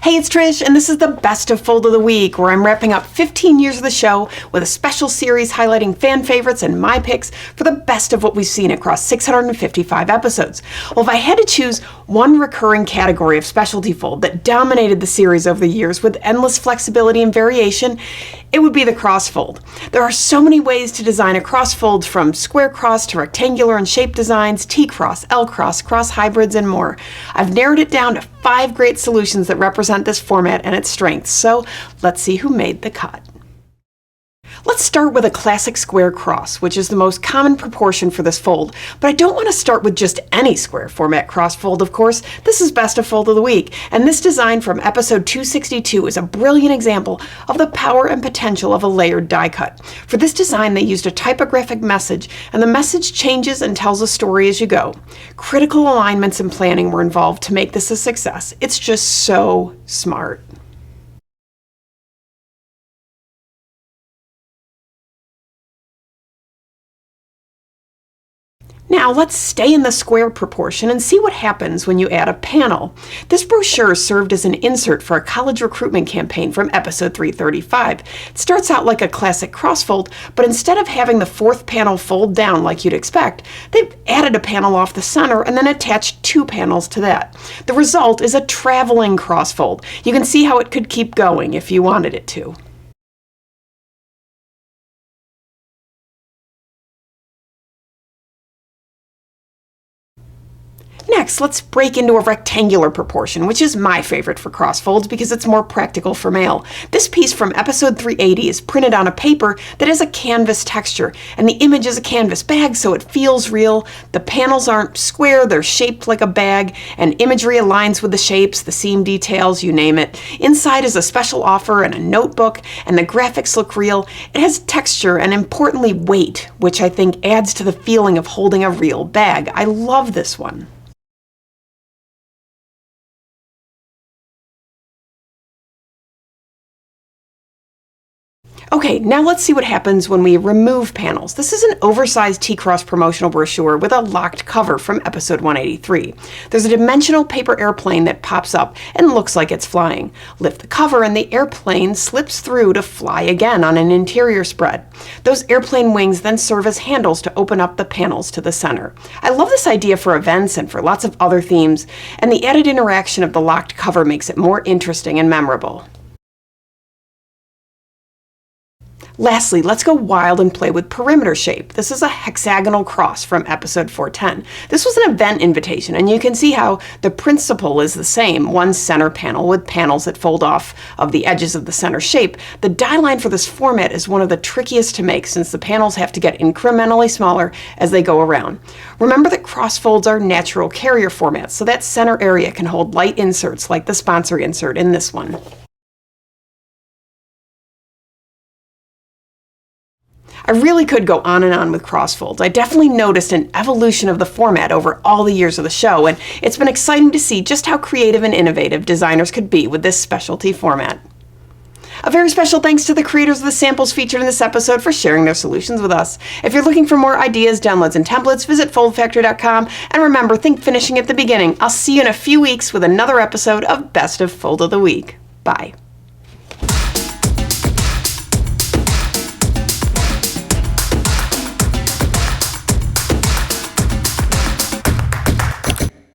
Hey, it's Trish, and this is the Best of Fold of the Week, where I'm wrapping up 15 years of the show with a special series highlighting fan favorites and my picks for the best of what we've seen across 655 episodes. Well, if I had to choose one recurring category of specialty fold that dominated the series over the years with endless flexibility and variation, it would be the crossfold. There are so many ways to design a crossfold, from square cross to rectangular and shape designs, T-cross, L-cross, cross hybrids, and more. I've narrowed it down to 5 great solutions that represent this format and its strengths, so let's see who made the cut. Let's start with a classic square cross, which is the most common proportion for this fold, but I don't want to start with just any square format crossfold, of course. This is Best of Fold of the Week, and this design from episode 262 is a brilliant example of the power and potential of a layered die cut. For this design, they used a typographic message, and the message changes and tells a story as you go. Critical alignments and planning were involved to make this a success. It's just so smart. Now let's stay in the square proportion and see what happens when you add a panel. This brochure served as an insert for a college recruitment campaign from episode 335. It starts out like a classic crossfold, but instead of having the 4th panel fold down like you'd expect, they've added a panel off the center and then attached 2 panels to that. The result is a traveling crossfold. You can see how it could keep going if you wanted it to. Next, let's break into a rectangular proportion, which is my favorite for crossfolds because it's more practical for mail. This piece from episode 380 is printed on a paper that has a canvas texture, and the image is a canvas bag, so it feels real. The panels aren't square, they're shaped like a bag, and imagery aligns with the shapes, the seam details, you name it. Inside is a special offer and a notebook, and the graphics look real. It has texture and, importantly, weight, which I think adds to the feeling of holding a real bag. I love this one. Okay, now let's see what happens when we remove panels. This is an oversized T-cross promotional brochure with a locked cover from episode 183. There's a dimensional paper airplane that pops up and looks like it's flying. Lift the cover and the airplane slips through to fly again on an interior spread. Those airplane wings then serve as handles to open up the panels to the center. I love this idea for events and for lots of other themes, and the added interaction of the locked cover makes it more interesting and memorable. Lastly, let's go wild and play with perimeter shape. This is a hexagonal cross from episode 410. This was an event invitation, and you can see how the principle is the same. One center panel with panels that fold off of the edges of the center shape. The die line for this format is one of the trickiest to make, since the panels have to get incrementally smaller as they go around. Remember that crossfolds are natural carrier formats, so that center area can hold light inserts like the sponsor insert in this one. I really could go on and on with crossfolds. I definitely noticed an evolution of the format over all the years of the show, and it's been exciting to see just how creative and innovative designers could be with this specialty format. A very special thanks to the creators of the samples featured in this episode for sharing their solutions with us. If you're looking for more ideas, downloads, and templates, visit Foldfactory.com, and remember, think finishing at the beginning. I'll see you in a few weeks with another episode of Best of Fold of the Week. Bye.